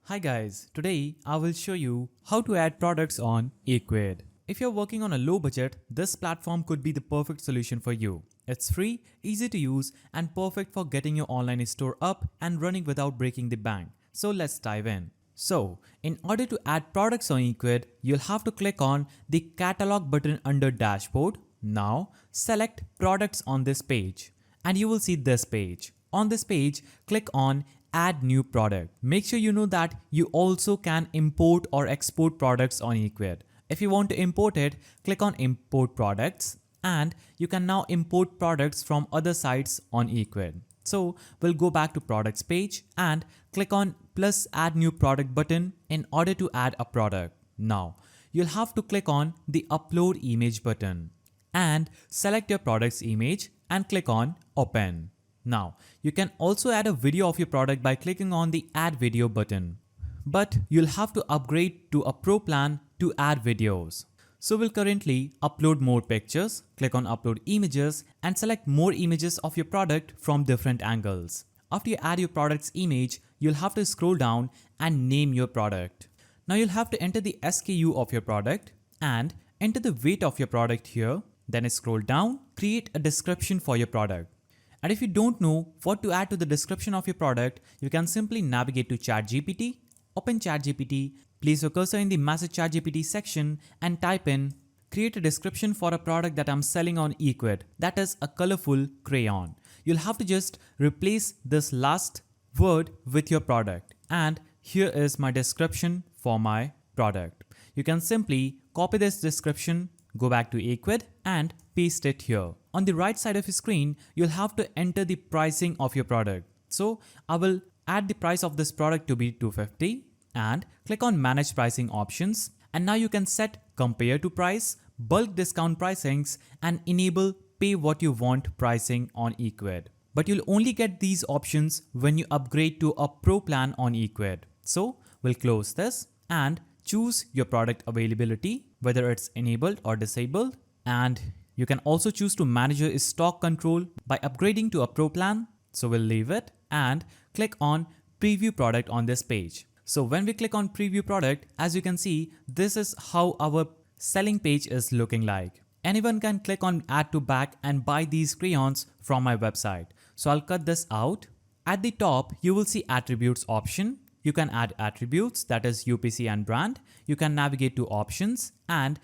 Hi guys, today I will show you how to add products on Ecwid. If you're working on a low budget, this platform could be the perfect solution for you. It's free, easy to use, and perfect for getting your online store up and running without breaking the bank. So let's dive in. So, in order to add products on Ecwid, you'll have to click on the catalog button under dashboard. Now, select products on this page and you will see this page. On this page, click on add new product. Make sure you know that you also can import or export products on Ecwid. If you want to import it, click on import products and you can now import products from other sites on Ecwid. So we'll go back to products page and click on plus add new product button in order to add a product. Now you'll have to click on the upload image button and select your product's image and click on open. Now, you can also add a video of your product by clicking on the add video button. But you'll have to upgrade to a pro plan to add videos. So we'll currently upload more pictures, click on upload images and select more images of your product from different angles. After you add your product's image, you'll have to scroll down and name your product. Now you'll have to enter the SKU of your product and enter the weight of your product here. Then scroll down, create a description for your product. And if you don't know what to add to the description of your product, you can simply navigate to ChatGPT, open ChatGPT, place your cursor in the message ChatGPT section and type in create a description for a product that I'm selling on Ecwid, that is a colorful crayon. You'll have to just replace this last word with your product. And here is my description for my product. You can simply copy this description, go back to Ecwid and paste it here. On the right side of your screen, you'll have to enter the pricing of your product. So I will add the price of this product to be $250 and click on manage pricing options. And now you can set compare to price, bulk discount pricings and enable pay what you want pricing on Ecwid. But you'll only get these options when you upgrade to a pro plan on Ecwid. So we'll close this and choose your product availability, whether it's enabled or disabled. And you can also choose to manage your stock control by upgrading to a pro plan. So we'll leave it and click on preview product on this page. So when we click on preview product, as you can see, this is how our selling page is looking like. Anyone can click on add to back and buy these crayons from my website. So I'll cut this out. At the top, you will see attributes option. You can add attributes, that is UPC and brand. You can navigate to options and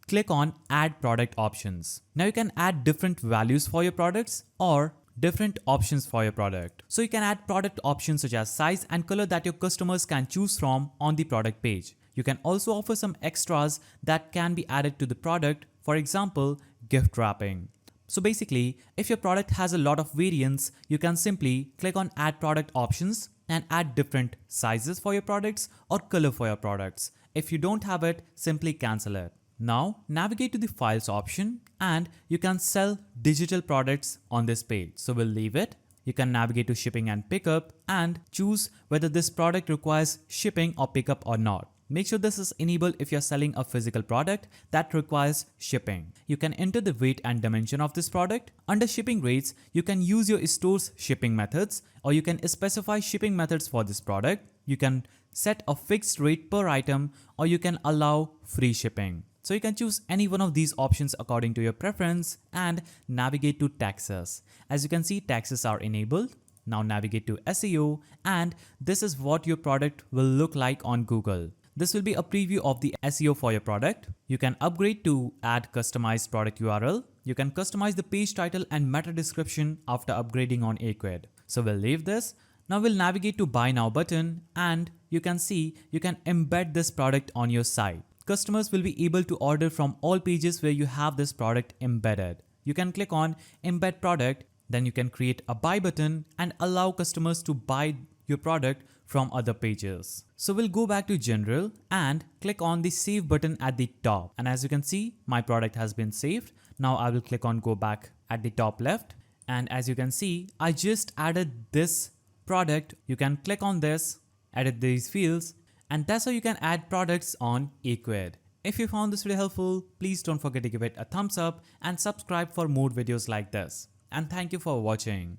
click on add product options. Now you can add different values for your products or different options for your product. So you can add product options such as size and color that your customers can choose from on the product page. You can also offer some extras that can be added to the product, for example, gift wrapping. So basically, if your product has a lot of variants, you can simply click on add product options and add different sizes for your products or color for your products. If you don't have it, simply cancel it. Now navigate to the files option and you can sell digital products on this page. So we'll leave it. You can navigate to shipping and pickup and choose whether this product requires shipping or pickup or not. Make sure this is enabled if you're selling a physical product that requires shipping. You can enter the weight and dimension of this product. Under shipping rates, you can use your store's shipping methods or you can specify shipping methods for this product. You can set a fixed rate per item or you can allow free shipping. So you can choose any one of these options according to your preference and navigate to taxes. As you can see, taxes are enabled. Now navigate to SEO and this is what your product will look like on Google. This will be a preview of the SEO for your product. You can upgrade to add customized product URL. You can customize the page title and meta description after upgrading on Ecwid. So we'll leave this. Now we'll navigate to buy now button and you can see you can embed this product on your site. Customers will be able to order from all pages where you have this product embedded. You can click on embed product, then you can create a buy button and allow customers to buy your product from other pages. So we'll go back to general and click on the save button at the top. And as you can see, my product has been saved. Now I will click on go back at the top left. And as you can see, I just added this product. You can click on this, edit these fields, and that's how you can add products on Ecwid. If you found this video helpful, please don't forget to give it a thumbs up and subscribe for more videos like this. And thank you for watching.